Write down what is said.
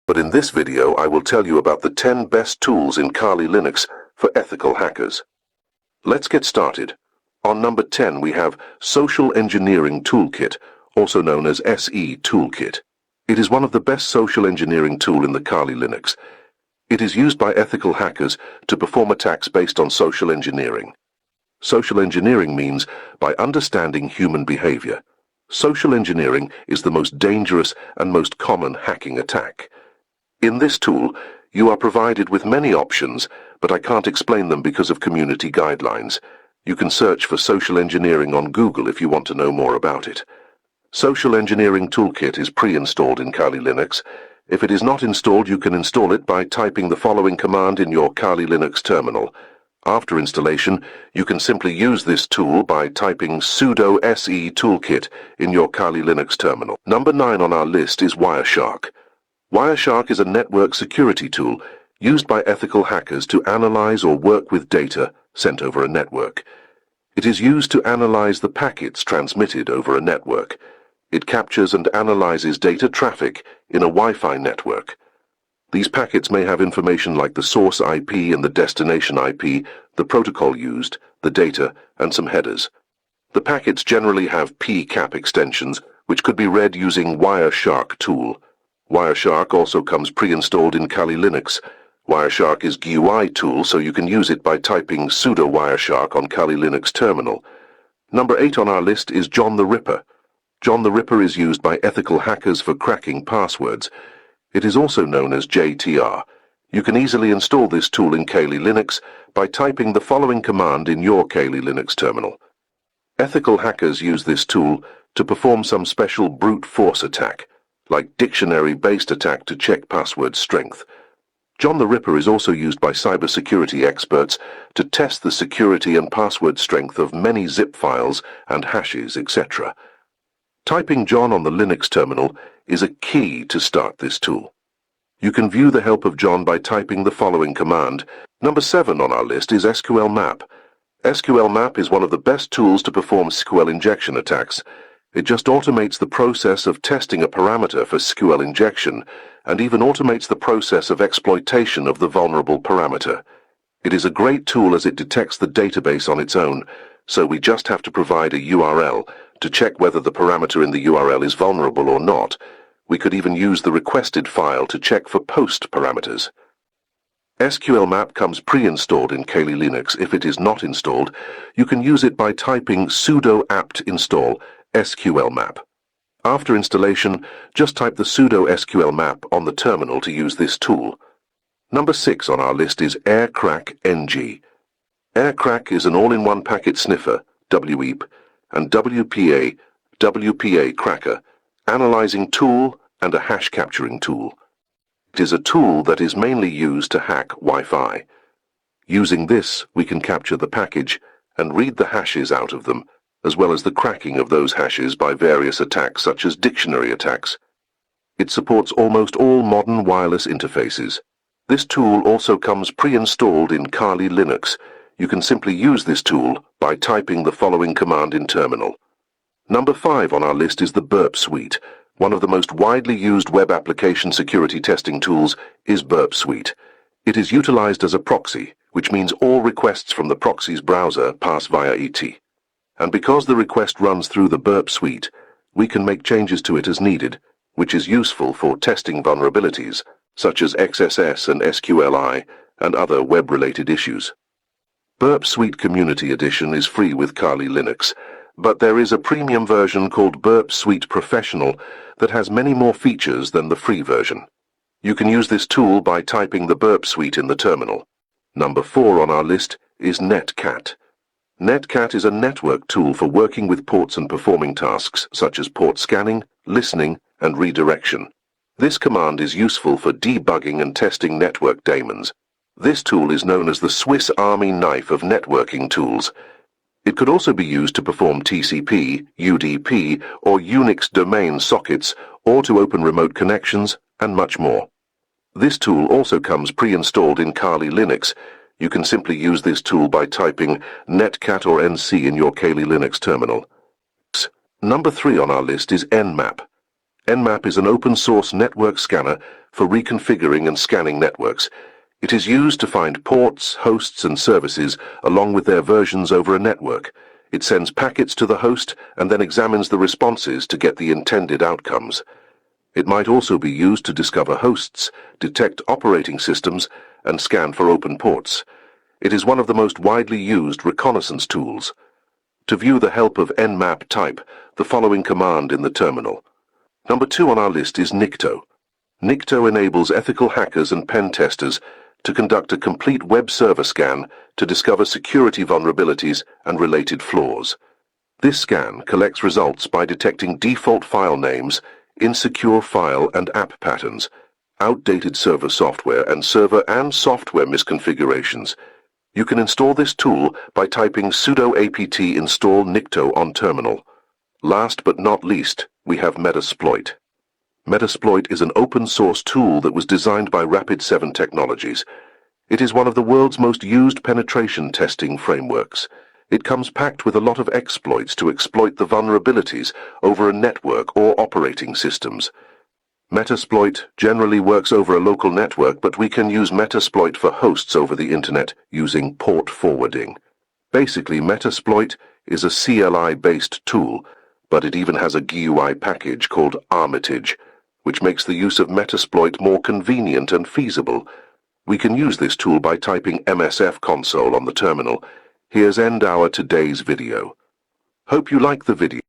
But in this video I will tell you about the 10 best tools in Kali Linux for ethical hackers. Let's get started. On number 10 we have Social Engineering Toolkit, also known as SE Toolkit. It is one of the best social engineering tool in the Kali Linux. It is used by ethical hackers to perform attacks based on social engineering. Social engineering means by understanding human behavior. Social engineering is the most dangerous and most common hacking attack. In this tool, you are provided with many options, but I can't explain them because of community guidelines. You can search for social engineering on Google if you want to know more about it. Social Engineering Toolkit is pre-installed in Kali Linux. If it is not installed, you can install it by typing the following command in your Kali Linux terminal. After installation, you can simply use this tool by typing sudo se toolkit in your Kali Linux terminal. Number 9 on our list is Wireshark. Wireshark is a network security tool used by ethical hackers to analyze or work with data sent over a network. It is used to analyze the packets transmitted over a network. It captures and analyzes data traffic in a Wi-Fi network. These packets may have information like the source IP and the destination IP, the protocol used, the data, and some headers. The packets generally have PCAP extensions, which could be read using Wireshark tool. Wireshark also comes pre-installed in Kali Linux. Wireshark is GUI tool, so you can use it by typing sudo Wireshark on Kali Linux terminal. Number 8 on our list is John the Ripper. John the Ripper is used by ethical hackers for cracking passwords. It is also known as JTR. You can easily install this tool in Kali Linux by typing the following command in your Kali Linux terminal. Ethical hackers use this tool to perform some special brute force attack, like dictionary-based attack to check password strength. John the Ripper is also used by cybersecurity experts to test the security and password strength of many zip files and hashes, etc. Typing John on the Linux terminal is a key to start this tool. You can view the help of John by typing the following command. Number 7 on our list is SQL Map. SQL Map is one of the best tools to perform SQL injection attacks. It just automates the process of testing a parameter for SQL injection and even automates the process of exploitation of the vulnerable parameter. It is a great tool as it detects the database on its own, so we just have to provide a URL to check whether the parameter in the URL is vulnerable or not. We could even use the requested file to check for post parameters. SQL Map comes pre-installed in Kali Linux. If it is not installed, you can use it by typing sudo apt install SQL Map. After installation, just type the sudo SQL Map on the terminal to use this tool. Number 6 on our list is AirCrack NG. AirCrack is an all-in-one packet sniffer, WEAP, and WPA cracker, analyzing tool and a hash capturing tool. It is a tool that is mainly used to hack Wi-Fi. Using this, we can capture the package and read the hashes out of them, as well as the cracking of those hashes by various attacks such as dictionary attacks. It supports almost all modern wireless interfaces. This tool also comes pre-installed in Kali Linux. You can simply use this tool by typing the following command in terminal. Number 5 on our list is the Burp Suite. One of the most widely used web application security testing tools is Burp Suite. It is utilized as a proxy, which means all requests from the proxy's browser pass via ET. And because the request runs through the Burp Suite, we can make changes to it as needed, which is useful for testing vulnerabilities, such as XSS and SQLI, and other web-related issues. Burp Suite Community Edition is free with Kali Linux, but there is a premium version called Burp Suite Professional that has many more features than the free version. You can use this tool by typing the Burp Suite in the terminal. Number 4 on our list is Netcat. Netcat is a network tool for working with ports and performing tasks such as port scanning, listening, and redirection. This command is useful for debugging and testing network daemons. This tool is known as the Swiss Army knife of networking tools. It could also be used to perform TCP, UDP, or Unix domain sockets, or to open remote connections, and much more. This tool also comes pre-installed in Kali Linux. You can simply use this tool by typing netcat or NC in your Kali Linux terminal. Number 3 on our list is Nmap. Nmap is an open-source network scanner for reconfiguring and scanning networks. It is used to find ports, hosts, and services along with their versions over a network. It sends packets to the host and then examines the responses to get the intended outcomes. It might also be used to discover hosts, detect operating systems, and scan for open ports. It is one of the most widely used reconnaissance tools. To view the help of Nmap, type the following command in the terminal. Number 2 on our list is Nikto. Nikto enables ethical hackers and pen testers to conduct a complete web server scan to discover security vulnerabilities and related flaws. This scan collects results by detecting default file names, insecure file and app patterns, outdated server software and software misconfigurations. You can install this tool by typing sudo apt install Nikto on terminal. Last but not least, we have Metasploit. Metasploit is an open-source tool that was designed by Rapid7 Technologies. It is one of the world's most used penetration testing frameworks. It comes packed with a lot of exploits to exploit the vulnerabilities over a network or operating systems. Metasploit generally works over a local network, but we can use Metasploit for hosts over the internet using port forwarding. Basically, Metasploit is a CLI-based tool, but it even has a GUI package called Armitage, which makes the use of Metasploit more convenient and feasible. We can use this tool by typing MSF console on the terminal. Here's end our today's video. Hope you like the video.